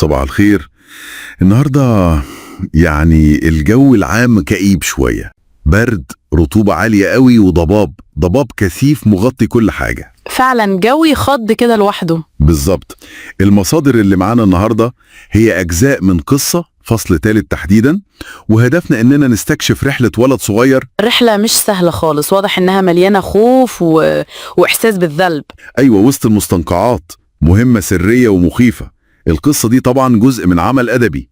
صباح الخير. النهاردة يعني الجو العام كئيب شوية، برد، رطوبة عالية قوي، وضباب كثيف مغطي كل حاجة. فعلا جو يخض كده لوحده. بالظبط. المصادر اللي معانا النهاردة هي أجزاء من قصة فصل ثالث تحديدا، وهدفنا إننا نستكشف رحلة ولد صغير. رحلة مش سهلة خالص، واضح إنها مليانة خوف وإحساس بالذنب. أيوة، وسط المستنقعات، مهمة سرية ومخيفة. القصة دي طبعا جزء من عمل أدبي.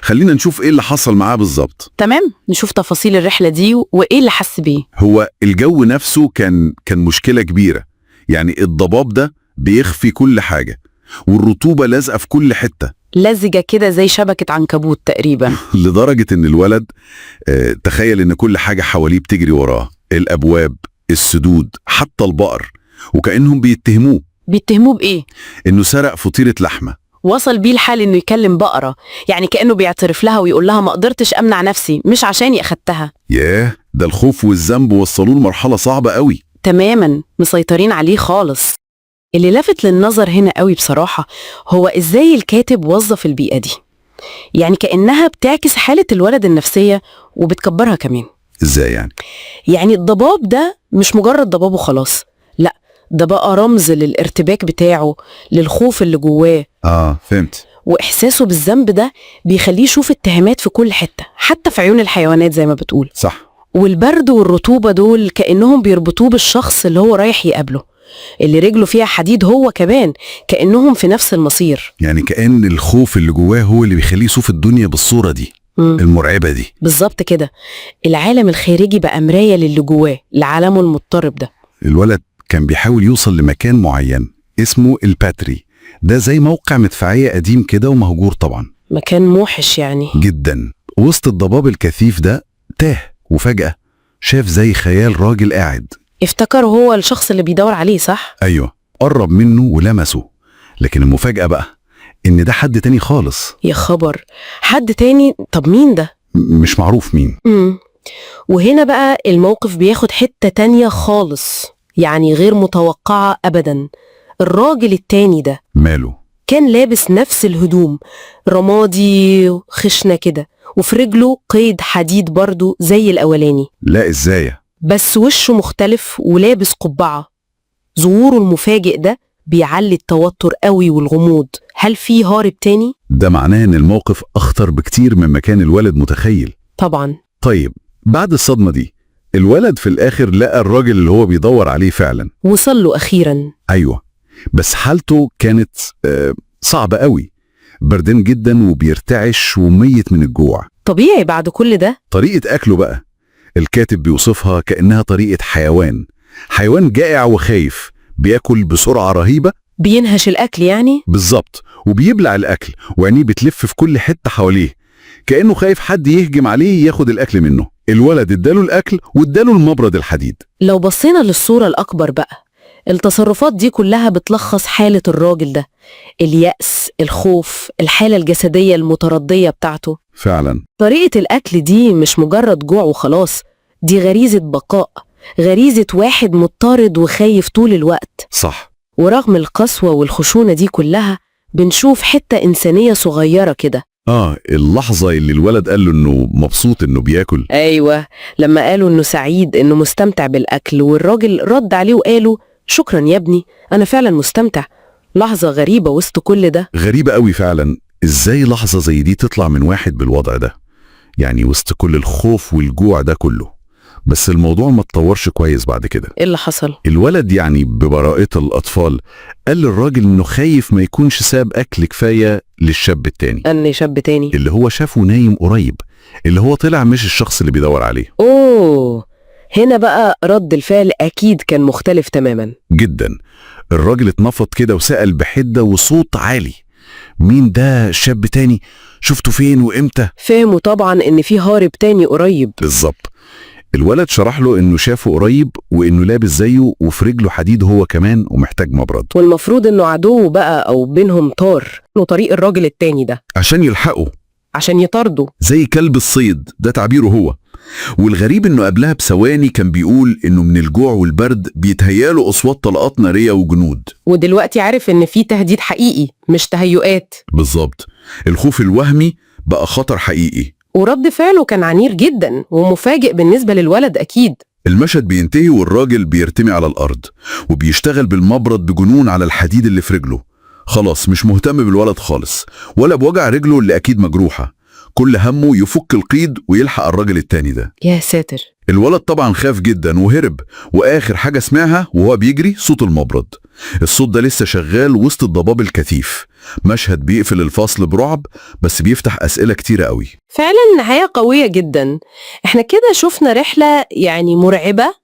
خلينا نشوف إيه اللي حصل معاه بالظبط. تمام، نشوف تفاصيل الرحلة دي وإيه اللي حس بيه. هو الجو نفسه كان مشكلة كبيرة. يعني الضباب ده بيخفي كل حاجة، والرطوبة لازقة في كل حتة، لزجة كده زي شبكة عنكبوت تقريبا. لدرجة إن الولد تخيل إن كل حاجة حواليه بتجري وراه، الأبواب، السدود، حتى البقر، وكأنهم بيتهموه بإيه؟ إنه سرق فطيرة لحمة. وصل بيه الحال إنه يكلم بقرة، يعني كأنه بيعترف لها ويقول لها ما قدرتش أمنع نفسي، مش عشاني أخدتها. ياه، ده الخوف والذنب وصلوه لمرحلة صعبة قوي. تماماً، مسيطرين عليه خالص. اللي لفت للنظر هنا قوي بصراحة هو إزاي الكاتب وظف البيئة دي، يعني كأنها بتعكس حالة الولد النفسية وبتكبرها كمان. إزاي يعني؟ يعني الضباب ده مش مجرد ضباب وخلاص، لا، ده بقى رمز للارتباك بتاعه، للخوف اللي جواه. فهمت. وإحساسه بالذنب ده بيخليه يشوف اتهامات في كل حتة، حتى في عيون الحيوانات زي ما بتقول. صح. والبرد والرطوبة دول كأنهم بيربطوه بالشخص اللي هو رايح يقابله، اللي رجله فيها حديد هو كمان، كأنهم في نفس المصير. يعني كأن الخوف اللي جواه هو اللي بيخليه يشوف الدنيا بالصورة دي المرعبة دي. بالظبط كده، العالم الخارجي بقى مراية للي جواه، لعالمه المضطرب ده. الولد كان بيحاول يوصل لمكان معين اسمه الباتري، ده زي موقع مدفعية قديم كده ومهجور طبعا. مكان موحش يعني جدا. وسط الضباب الكثيف ده تاه، وفجأة شاف زي خيال راجل قاعد. افتكر هو الشخص اللي بيدور عليه، صح؟ أيوة، قرب منه ولمسه، لكن المفاجأة بقى إن ده حد تاني خالص. يا خبر، حد تاني؟ طب مين ده؟ مش معروف مين. وهنا بقى الموقف بياخد حتة تانية خالص، يعني غير متوقعة أبدا. الراجل التاني ده ماله؟ كان لابس نفس الهدوم، رمادي خشنة كده، وفي رجله قيد حديد برضو زي الأولاني. لا، إزاي؟ بس وشه مختلف ولابس قبعة. ظهوره المفاجئ ده بيعلي التوتر قوي والغموض. هل في هارب تاني؟ ده معناه إن الموقف أخطر بكتير مما كان الولد متخيل. طبعا. طيب، بعد الصدمة دي الولد في الآخر لقى الراجل اللي هو بيدور عليه فعلا. وصل له أخيرا. أيوة، بس حالته كانت صعبة قوي، بردان جدا وبيرتعش وميت من الجوع. طبيعي بعد كل ده. طريقة أكله بقى الكاتب بيوصفها كأنها طريقة حيوان جائع وخايف، بياكل بسرعة رهيبة، بينهش الأكل يعني؟ بالظبط، وبيبلع الأكل وعينيه بتلف في كل حتة حواليه، كأنه خايف حد يهجم عليه ياخد الأكل منه. الولد اداله الأكل واداله المبرد الحديد. لو بصينا للصورة الأكبر بقى، التصرفات دي كلها بتلخص حالة الراجل ده، اليأس، الخوف، الحالة الجسدية المتردية بتاعته. فعلا. طريقة الأكل دي مش مجرد جوع وخلاص، دي غريزة بقاء، غريزة واحد مضطرد وخايف طول الوقت. صح. ورغم القسوة والخشونة دي كلها بنشوف حتة إنسانية صغيرة كده. اللحظة اللي الولد قال له إنه مبسوط إنه بياكل. أيوة، لما قالوا إنه سعيد، إنه مستمتع بالأكل، والراجل رد عليه وقاله شكرا يا ابني، أنا فعلا مستمتع. لحظة غريبة وسط كل ده. غريبة قوي فعلا. إزاي لحظة زي دي تطلع من واحد بالوضع ده، يعني وسط كل الخوف والجوع ده كله؟ بس الموضوع ما اتطورش كويس بعد كده. إيه اللي حصل؟ الولد يعني ببراءة الأطفال قال للراجل إنه خايف ما يكونش ساب أكل كفاية للشاب التاني. أني شاب تاني؟ اللي هو شافه نايم قريب، اللي هو طلع مش الشخص اللي بيدور عليه. هنا بقى رد الفعل أكيد كان مختلف تماما. جدا. الراجل اتنفض كده وسأل بحدة وصوت عالي، مين ده شاب تاني؟ شفته فين وإمتى؟ فهموا طبعا إن في هارب تاني قريب. بالظبط. الولد شرح له إنه شافه قريب، وإنه لابس زيه وفي رجله حديد هو كمان ومحتاج مبرد، والمفروض إنه عدو بقى أو بينهم طار له طريق الراجل التاني ده عشان يلحقه، عشان يطارده زي كلب الصيد، ده تعبيره هو. والغريب إنه قبلها بثواني كان بيقول إنه من الجوع والبرد بيتهياله أصوات طلقات نارية وجنود، ودلوقتي عارف إن في تهديد حقيقي مش تهيؤات. بالظبط. الخوف الوهمي بقى خطر حقيقي. ورد فعله كان عنير جدا ومفاجئ بالنسبة للولد أكيد. المشهد بينتهي والراجل بيرتمي على الأرض وبيشتغل بالمبرد بجنون على الحديد اللي في رجله. خلاص مش مهتم بالولد خالص ولا بوجع رجله اللي أكيد مجروحة. كل همه يفك القيد ويلحق الراجل التاني ده. يا ساتر. الولد طبعا خاف جدا وهرب، وآخر حاجة سمعها وهو بيجري صوت المبرد. الصوت ده لسه شغال وسط الضباب الكثيف. مشهد بيقفل الفصل برعب بس بيفتح أسئلة كتيرة قوي. فعلا نهاية قوية جدا. احنا كده شفنا رحلة يعني مرعبة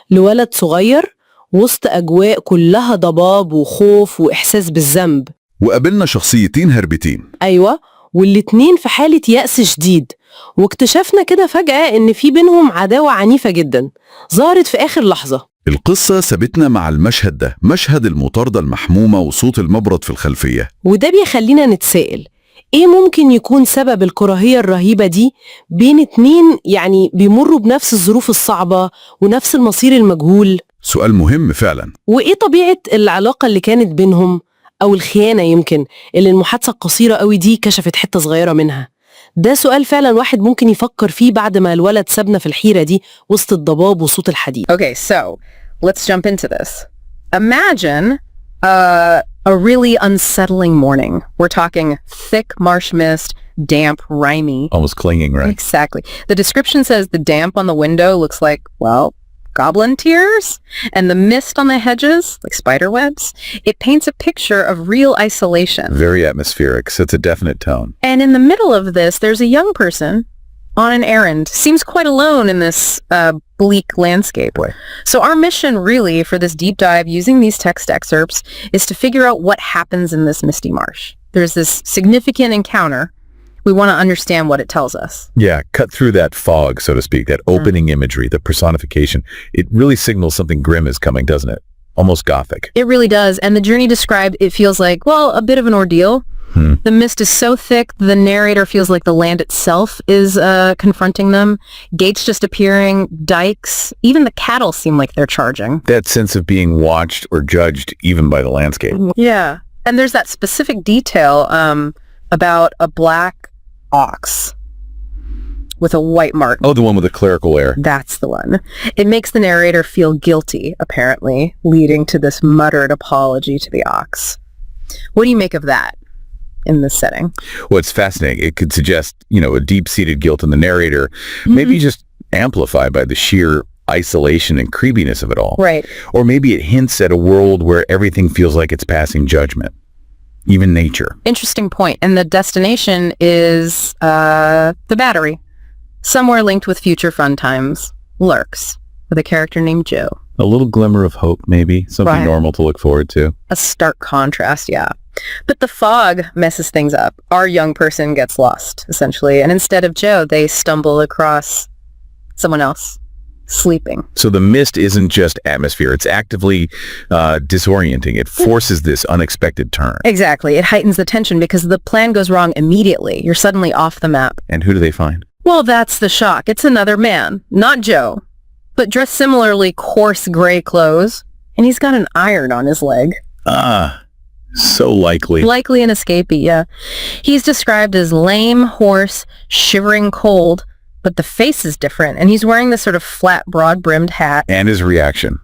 لولد صغير وسط أجواء كلها ضباب وخوف وإحساس بالذنب. وقابلنا شخصيتين هربتين. أيوة، والاتنين في حالة يأس شديد. واكتشفنا كده فجأة إن في بينهم عداوة عنيفة جدا ظهرت في آخر لحظة. القصة سابتنا مع المشهد ده، مشهد المطاردة المحمومة وصوت المبرد في الخلفية. وده بيخلينا نتسائل إيه ممكن يكون سبب الكراهية الرهيبة دي بين اتنين يعني بيمروا بنفس الظروف الصعبة ونفس المصير المجهول؟ سؤال مهم فعلا. وإيه طبيعة العلاقة اللي كانت بينهم أو الخيانة يمكن اللي المحادثة القصيرة قوي دي كشفت حتة صغيرة منها؟ ده سؤال فعلا واحد ممكن يفكر فيه بعد ما الولد سابنا في الحيرة دي وسط الضباب وصوت الحديد. Okay, so let's jump into this. Imagine a really unsettling morning. We're talking thick marsh mist, damp, grimy. Almost clinging, right? Exactly. The description says the damp on the window looks like, well, goblin tears, and the mist on the hedges, like spider webs. It paints a picture of real isolation. Very atmospheric, sets a definite tone. And in the middle of this, there's a young person on an errand. Seems quite alone in this bleak landscape. Boy. So our mission really for this deep dive using these text excerpts is to figure out what happens in this misty marsh. There's this significant encounter. We want to understand what it tells us. Yeah, cut through that fog, so to speak, that opening imagery, the personification. It really signals something grim is coming, doesn't it? Almost gothic. It really does. And the journey described, it feels like, well, a bit of an ordeal. The mist is so thick, the narrator feels like the land itself is confronting them. Gates just appearing, dikes, even the cattle seem like they're charging. That sense of being watched or judged even by the landscape. Yeah. And there's that specific detail about a black ox with a white mark. Oh, the one with the clerical air. That's the one. It makes the narrator feel guilty, apparently, leading to this muttered apology to the ox. What do you make of that in this setting? Well, it's fascinating. It could suggest, a deep-seated guilt in the narrator, maybe just amplified by the sheer isolation and creepiness of it all. Right. Or maybe it hints at a world where everything feels like it's passing judgment. Even nature. Interesting point. And the destination is the Battery. Somewhere linked with future fun times. Lurks. With a character named Joe. A little glimmer of hope, maybe. Something Right. normal to look forward to. A stark contrast, yeah. But the fog messes things up. Our young person gets lost, essentially. And instead of Joe, they stumble across someone else. Sleeping. So the mist isn't just atmosphere. It's actively disorienting. It forces this unexpected turn. Exactly. It heightens the tension because the plan goes wrong immediately. You're suddenly off the map. And who do they find? Well, that's the shock. It's another man, not Joe, but dressed similarly coarse gray clothes, and he's got an iron on his leg. Ah, so likely. Likely an escapee, yeah. He's described as lame, hoarse, shivering cold, but the face is different, and he's wearing this sort of flat, broad-brimmed hat. And his reaction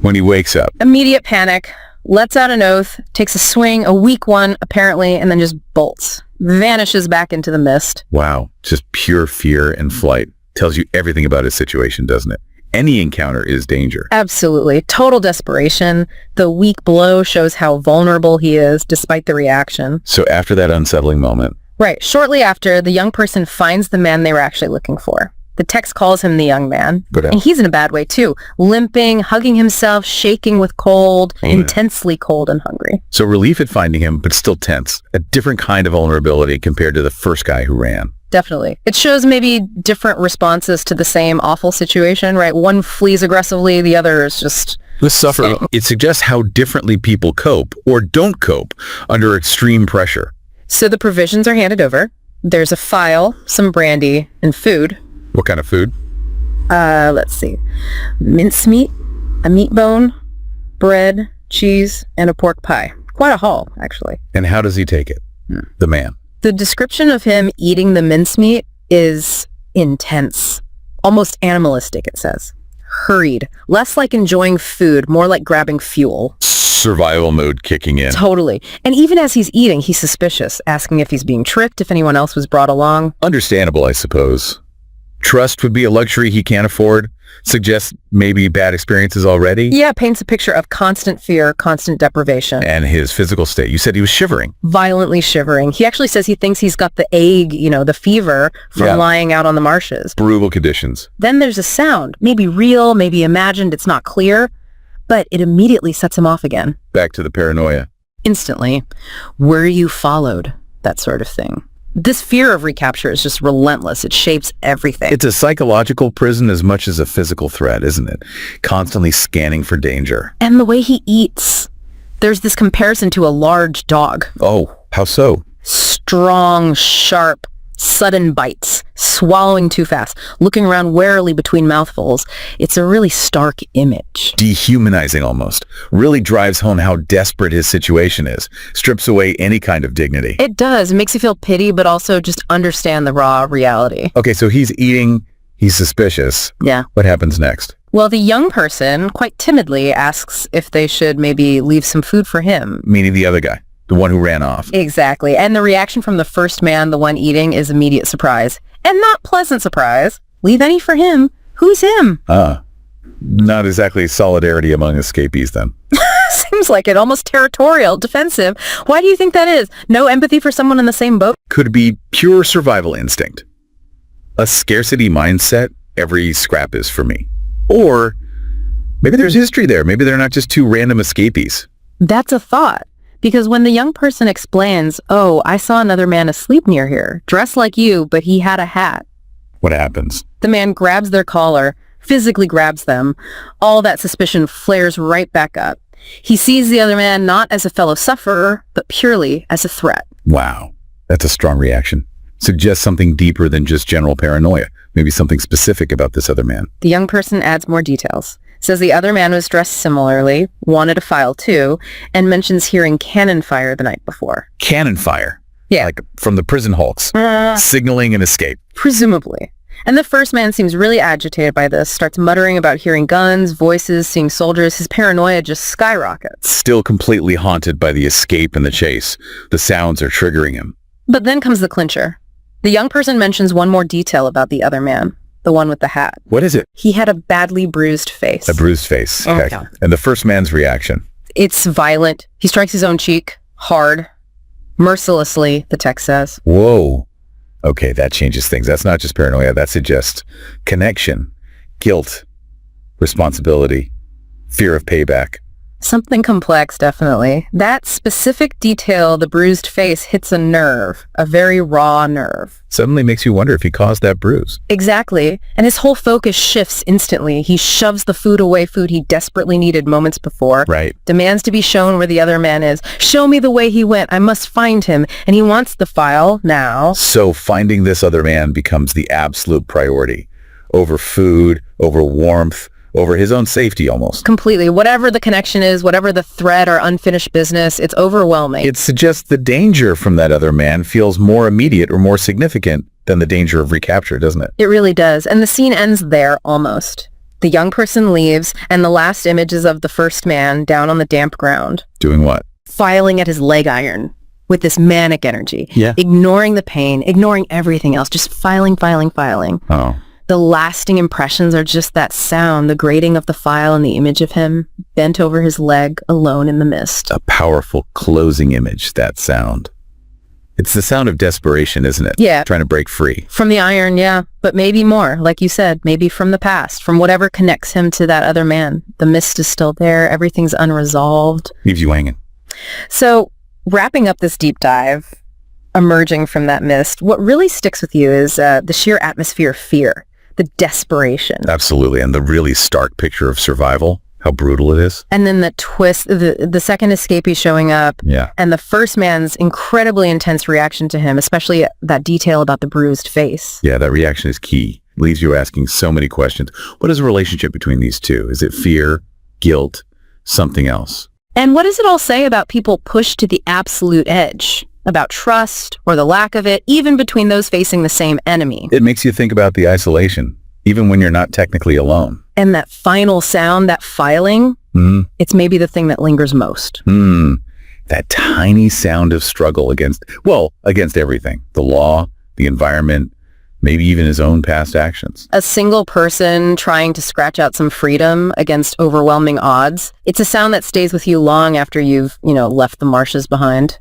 when he wakes up. Immediate panic, lets out an oath, takes a swing, a weak one, apparently, and then just bolts. Vanishes back into the mist. Wow, just pure fear and flight. Tells you everything about his situation, doesn't it? Any encounter is danger. Absolutely. Total desperation. The weak blow shows how vulnerable he is, despite the reaction. So after that unsettling moment. Right. Shortly after, the young person finds the man they were actually looking for. The text calls him the young man. Good. And he's in a bad way, too. Limping, hugging himself, shaking with cold, intensely cold and hungry. So relief at finding him, but still tense. A different kind of vulnerability compared to the first guy who ran. Definitely. It shows maybe different responses to the same awful situation, right? One flees aggressively, the other is just... The suffer. It suggests how differently people cope or don't cope under extreme pressure. So the provisions are handed over. There's a file, some brandy, and food. What kind of food? Let's see. Mincemeat, a meat bone, bread, cheese, and a pork pie. Quite a haul, actually. And how does he take it? The man. The description of him eating the mincemeat is intense, almost animalistic, it says. Hurried, less like enjoying food, more like grabbing fuel. Survival mode kicking in. Totally. And even as he's eating, he's suspicious, asking if he's being tricked, if anyone else was brought along. Understandable, I suppose. Trust would be a luxury he can't afford. Suggests maybe bad experiences already. Yeah, paints a picture of constant fear, constant deprivation. And his physical state. You said he was shivering. Violently shivering. He actually says he thinks he's got the ague, the fever from lying out on the marshes. Brutal conditions. Then there's a sound, maybe real, maybe imagined, it's not clear, but it immediately sets him off again. Back to the paranoia. Instantly. Were you followed? That sort of thing. This fear of recapture is just relentless. It shapes everything. It's a psychological prison as much as a physical threat, isn't it? Constantly scanning for danger. And the way he eats. There's this comparison to a large dog. Oh, how so? Strong, sharp, sudden bites, swallowing too fast, looking around warily between mouthfuls. It's a really stark image. Dehumanizing almost. Really drives home how desperate his situation is. Strips away any kind of dignity. It does. It makes you feel pity, but also just understand the raw reality. Okay, so he's eating, he's suspicious. Yeah. What happens next? Well, the young person, quite timidly, asks if they should maybe leave some food for him. Meaning the other guy. The one who ran off. Exactly. And the reaction from the first man, the one eating, is immediate surprise. And not pleasant surprise. Leave any for him. Who's him? Not exactly solidarity among escapees then. Seems like it. Almost territorial, defensive. Why do you think that is? No empathy for someone in the same boat? Could be pure survival instinct. A scarcity mindset, every scrap is for me. Or maybe there's history there. Maybe they're not just two random escapees. That's a thought. Because when the young person explains, oh, I saw another man asleep near here, dressed like you, but he had a hat. What happens? The man grabs their collar, physically grabs them. All that suspicion flares right back up. He sees the other man not as a fellow sufferer, but purely as a threat. Wow. That's a strong reaction. Suggests something deeper than just general paranoia. Maybe something specific about this other man. The young person adds more details. Says the other man was dressed similarly, wanted a file too, and mentions hearing cannon fire the night before. Cannon fire? Yeah. Like from the prison hulks. Signaling an escape. Presumably. And the first man seems really agitated by this, starts muttering about hearing guns, voices, seeing soldiers. His paranoia just skyrockets. Still completely haunted by the escape and the chase. The sounds are triggering him. But then comes the clincher. The young person mentions one more detail about the other man. The one with the hat. What is it? He had a badly bruised face. A bruised face. Oh, Okay. yeah. And the first man's reaction? It's violent. He strikes his own cheek. Hard. Mercilessly, the text says. Whoa. Okay, that changes things. That's not just paranoia. That suggests connection, guilt, responsibility, fear of payback. Something complex, definitely. That specific detail, the bruised face, hits a nerve. A very raw nerve. Suddenly makes you wonder if he caused that bruise. Exactly. And his whole focus shifts instantly. He shoves the food away, food he desperately needed moments before. Right. Demands to be shown where the other man is. Show me the way he went. I must find him. And he wants the file now. So finding this other man becomes the absolute priority. Over food, over warmth, over his own safety almost. Completely. Whatever the connection is, whatever the threat or unfinished business, it's overwhelming. It suggests the danger from that other man feels more immediate or more significant than the danger of recapture, doesn't it? It really does. And the scene ends there almost. The young person leaves, and the last image is of the first man down on the damp ground, Doing what? filing at his leg iron with this manic energy. Yeah. Ignoring the pain, ignoring everything else, just filing. Oh. The lasting impressions are just that sound, the grating of the file and the image of him bent over his leg, alone in the mist. A powerful closing image, that sound. It's the sound of desperation, isn't it? Yeah. Trying to break free. From the iron, yeah. But maybe more, like you said, maybe from the past, from whatever connects him to that other man. The mist is still there. Everything's unresolved. Leaves you hanging. So, wrapping up this deep dive, emerging from that mist, what really sticks with you is the sheer atmosphere of fear. The desperation. Absolutely. And the really stark picture of survival, how brutal it is. And then the twist, the second escapee showing up, Yeah. and the first man's incredibly intense reaction to him, especially that detail about the bruised face. Yeah, that reaction is key. Leaves you asking so many questions. What is the relationship between these two? Is it fear, guilt, something else? And what does it all say about people pushed to the absolute edge? about trust or the lack of it, even between those facing the same enemy. It makes you think about the isolation, even when you're not technically alone. And that final sound, that filing, it's maybe the thing that lingers most. That tiny sound of struggle against everything. The law, the environment, maybe even his own past actions. A single person trying to scratch out some freedom against overwhelming odds. It's a sound that stays with you long after you've, left the marshes behind.